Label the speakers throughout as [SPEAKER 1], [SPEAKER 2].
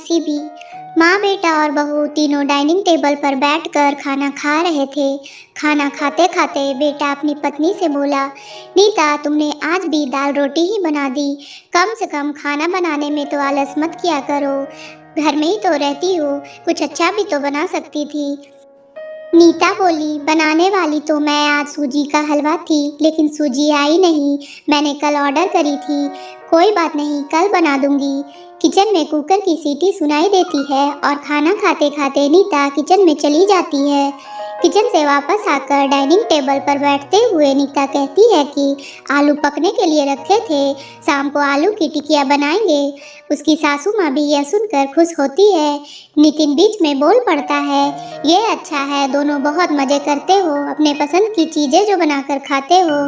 [SPEAKER 1] मौसी भी। माँ बेटा और बहू तीनों डाइनिंग टेबल पर बैठकर खाना खा रहे थे। खाना खाते खाते बेटा अपनी पत्नी से बोला, नीता तुमने आज भी दाल रोटी ही बना दी। कम से कम खाना बनाने में तो आलस मत किया करो। घर में ही तो रहती हो, कुछ अच्छा भी तो बना सकती थी। नीता बोली, बनाने वाली तो मैं आज सूजी का हलवा थी, लेकिन सूजी आई नहीं। मैंने कल ऑर्डर करी थी। कोई बात नहीं, कल बना दूंगी। किचन में कुकर की सीटी सुनाई देती है और खाना खाते खाते नीता किचन में चली जाती है। किचन से वापस आकर डाइनिंग टेबल पर बैठते हुए नीता कहती है कि आलू पकने के लिए रखे थे, शाम को आलू की टिकिया बनाएंगे। उसकी सासू माँ भी यह सुनकर खुश होती है। नितिन बीच में बोल पड़ता है, ये अच्छा है, दोनों बहुत मजे करते हो, अपने पसंद की चीजें जो बनाकर खाते हो।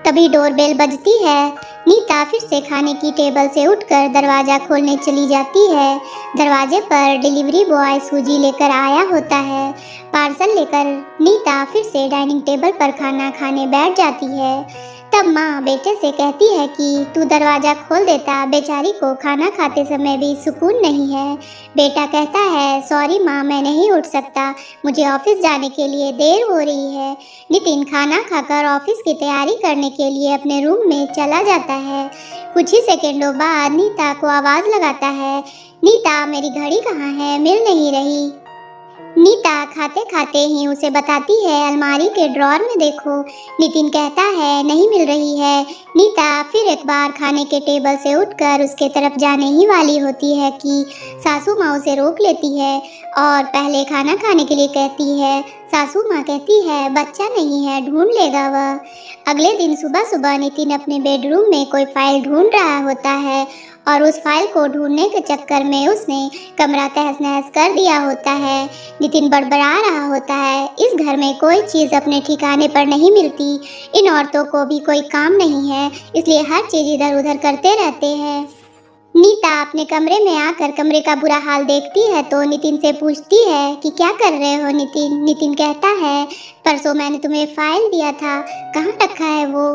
[SPEAKER 1] तभी डोरबेल बजती है। नीता फिर से खाने की टेबल से उठकर दरवाजा खोलने चली जाती है। दरवाजे पर डिलीवरी बॉय सूजी लेकर आया होता है। पार्सल लेकर नीता फिर से डाइनिंग टेबल पर खाना खाने बैठ जाती है। तब माँ बेटे से कहती है कि तू दरवाजा खोल देता, बेचारी को खाना खाते समय भी सुकून नहीं है। बेटा कहता है, सॉरी माँ, मैं नहीं उठ सकता, मुझे ऑफिस जाने के लिए देर हो रही है। नितिन खाना खाकर ऑफिस की तैयारी करने के लिए अपने रूम में चला जाता है। कुछ ही सेकंडों बाद नीता को आवाज़ लगाता है, नीता मेरी घड़ी कहाँ है, मिल नहीं रही। नीता खाते खाते ही उसे बताती है, अलमारी के ड्रॉर में देखो। नितिन कहता है, नहीं मिल रही है। नीता फिर एक बार खाने के टेबल से उठकर उसके तरफ जाने ही वाली होती है कि सासू माँ उसे रोक लेती है और पहले खाना खाने के लिए कहती है। सासू माँ कहती है, बच्चा नहीं है, ढूंढ लेगा वह। अगले दिन सुबह सुबह नितिन अपने बेडरूम में कोई फाइल ढूंढ रहा होता है और उस फाइल को ढूंढने के चक्कर में उसने कमरा तहस नहस कर दिया होता है। नितिन बड़बड़ा रहा होता है, इस घर में कोई चीज़ अपने ठिकाने पर नहीं मिलती। इन औरतों को भी कोई काम नहीं है, इसलिए हर चीज़ इधर उधर करते रहते हैं। नीता अपने कमरे में आकर कमरे का बुरा हाल देखती है तो नितिन से पूछती है कि क्या कर रहे हो नितिन। नितिन कहता है, परसों मैंने तुम्हें फाइल दिया था, कहाँ रखा है वो।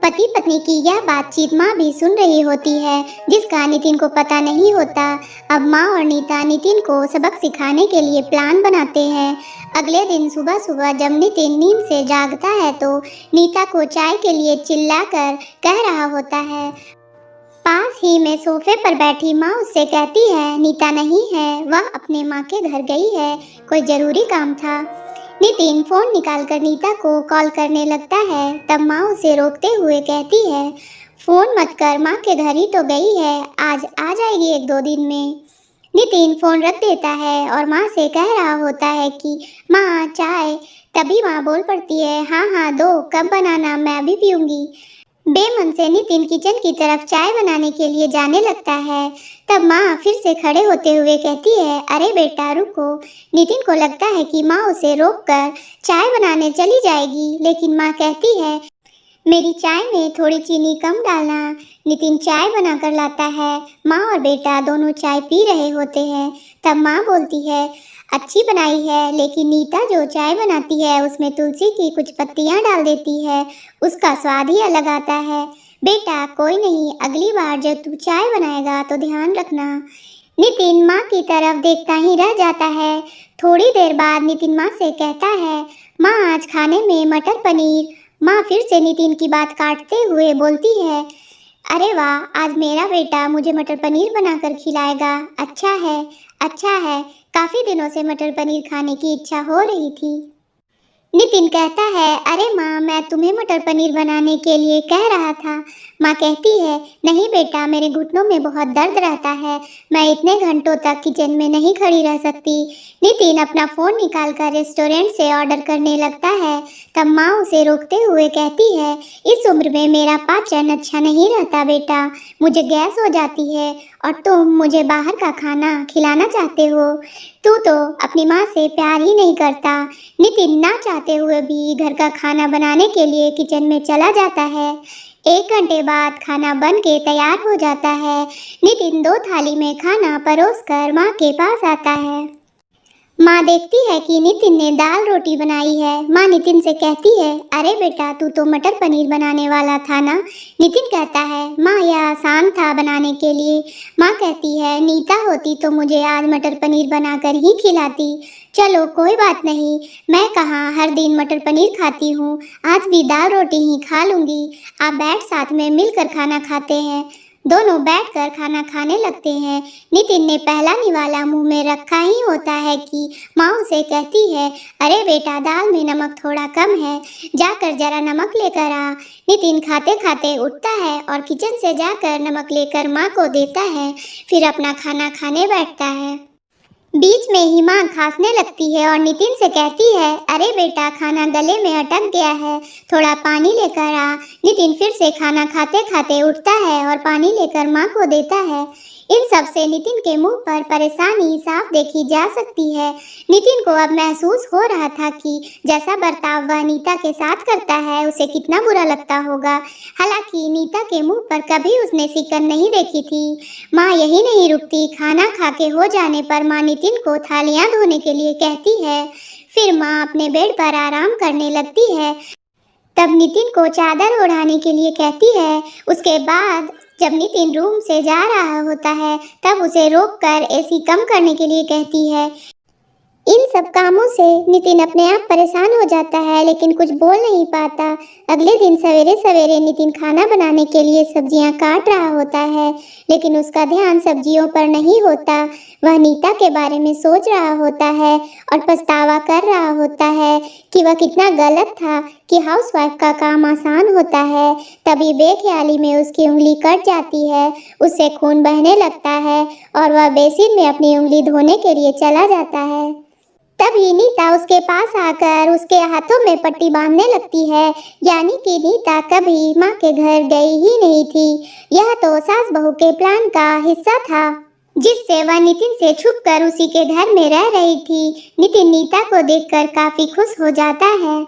[SPEAKER 1] पति पत्नी की यह बातचीत माँ भी सुन रही होती है, जिसका नितिन को पता नहीं होता। अब माँ और नीता नितिन को सबक सिखाने के लिए प्लान बनाते हैं। अगले दिन सुबह सुबह जब नितिन नींद से जागता है तो नीता को चाय के लिए चिल्लाकर कह रहा होता है। पास ही में सोफे पर बैठी माँ उससे कहती है, नीता नहीं है, वह अपने माँ के घर गई है, कोई जरूरी काम था। नितिन फोन निकालकर नीता को कॉल करने लगता है। तब माँ उसे रोकते हुए कहती है, फोन मत कर, माँ के घर ही तो गई है, आज आ जाएगी 1-2 दिन में। नितिन फोन रख देता है और माँ से कह रहा होता है कि माँ चाय। तभी माँ बोल पड़ती है, हाँ हाँ दो, कब बनाना, मैं अभी पीऊँगी। बेमन से नितिन किचन की तरफ चाय बनाने के लिए जाने लगता है। तब माँ फिर से खड़े होते हुए कहती है, अरे बेटा रुको। नितिन को लगता है कि माँ उसे रोककर चाय बनाने चली जाएगी, लेकिन माँ कहती है, मेरी चाय में थोड़ी चीनी कम डालना। नितिन चाय बनाकर लाता है। माँ और बेटा दोनों चाय पी रहे होते हैं। तब माँ बोलती है, अच्छी बनाई है, लेकिन नीता जो चाय बनाती है उसमें तुलसी की कुछ पत्तियाँ डाल देती है, उसका स्वाद ही अलग आता है। बेटा कोई नहीं, अगली बार जब तू चाय बनाएगा तो ध्यान रखना। नितिन माँ की तरफ देखता ही रह जाता है। थोड़ी देर बाद नितिन माँ से कहता है, माँ आज खाने में मटर पनीर। माँ फिर से नितिन की बात काटते हुए बोलती है, अरे वाह, आज मेरा बेटा मुझे मटर पनीर बनाकर खिलाएगा। अच्छा है, काफ़ी दिनों से मटर पनीर खाने की इच्छा हो रही थी। नितिन कहता है, अरे माँ, मैं तुम्हें मटर पनीर बनाने के लिए कह रहा था। माँ कहती है, नहीं बेटा, मेरे घुटनों में बहुत दर्द रहता है, मैं इतने घंटों तक किचन में नहीं खड़ी रह सकती। नितिन अपना फ़ोन निकालकर रेस्टोरेंट से ऑर्डर करने लगता है। तब माँ उसे रोकते हुए कहती है, इस उम्र में मेरा पाचन अच्छा नहीं रहता बेटा, मुझे गैस हो जाती है और तुम मुझे बाहर का खाना खिलाना चाहते हो। तू तो अपनी माँ से प्यार ही नहीं करता। नितिन ना चाहते हुए भी घर का खाना बनाने के लिए किचन में चला जाता है। 1 घंटे बाद खाना बन के तैयार हो जाता है। नितिन 2 थाली में खाना परोसकर माँ के पास आता है। माँ देखती है कि नितिन ने दाल रोटी बनाई है। माँ नितिन से कहती है, अरे बेटा तू तो मटर पनीर बनाने वाला था ना। नितिन कहता है, माँ यह आसान था बनाने के लिए। माँ कहती है, नीता होती तो मुझे आज मटर पनीर बनाकर ही खिलाती। चलो कोई बात नहीं, मैं कहाँ हर दिन मटर पनीर खाती हूँ, आज भी दाल रोटी ही खा लूँगी। आप बैठ साथ में मिलकर खाना खाते हैं। दोनों बैठकर खाना खाने लगते हैं। नितिन ने पहला निवाला मुंह में रखा ही होता है कि माँ उसे कहती है, अरे बेटा दाल में नमक थोड़ा कम है, जाकर जरा नमक लेकर आ। नितिन खाते खाते उठता है और किचन से जाकर नमक लेकर माँ को देता है, फिर अपना खाना खाने बैठता है। बीच में ही माँ खांसने लगती है और नितिन से कहती है, अरे बेटा खाना गले में अटक गया है, थोड़ा पानी लेकर आ। नितिन फिर से खाना खाते खाते उठता है और पानी लेकर माँ को देता है। इन सब से नितिन के मुंह पर परेशानी साफ देखी जा सकती है। नितिन को अब महसूस हो रहा था कि जैसा बर्ताव वह नीता के साथ करता है उसे कितना बुरा लगता होगा। हालांकि नीता के मुंह पर कभी उसने सिकन नहीं देखी थी। माँ यही नहीं रुकती, खाना खा के हो जाने पर माँ नितिन को थालियाँ धोने के लिए कहती है। फिर माँ अपने बेड पर आराम करने लगती है। तब नितिन को चादर ओढ़ाने के लिए कहती है। उसके बाद जब नितिन रूम से जा रहा होता है तब उसे रोककर एसी कम करने के लिए कहती है। इन सब कामों से नितिन अपने आप परेशान हो जाता है, लेकिन कुछ बोल नहीं पाता। अगले दिन सवेरे सवेरे नितिन खाना बनाने के लिए सब्जियां काट रहा होता है, लेकिन उसका ध्यान सब्जियों पर नहीं होता। वह नीता के बारे में सोच रहा होता है और पछतावा कर रहा होता है कि वह कितना गलत था कि हाउसवाइफ का काम आसान होता है। तभी बेख्याली में उसकी उंगली कट जाती है, उससे खून बहने लगता है और वह बेसिन में अपनी उंगली धोने के लिए चला जाता है। तभी नीता उसके पास आकर उसके हाथों में पट्टी बांधने लगती है, यानी कि नीता कभी माँ के घर गई ही नहीं थी। यह तो सास बहू के प्लान का हिस्सा था, जिससे वह नितिन से छुपकर उसी के घर में रह रही थी। नितिन नीता को देखकर काफी खुश हो जाता है।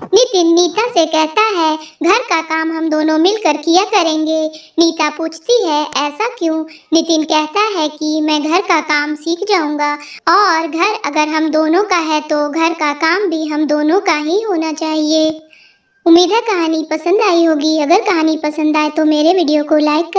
[SPEAKER 1] नितिन नीता से कहता है, घर का काम हम दोनों मिलकर किया करेंगे। नीता पूछती है, ऐसा क्यों? नितिन कहता है कि मैं घर का काम सीख जाऊंगा और घर अगर हम दोनों का है तो घर का काम भी हम दोनों का ही होना चाहिए। उम्मीद है कहानी पसंद आई होगी। अगर कहानी पसंद आए तो मेरे वीडियो को लाइक करें।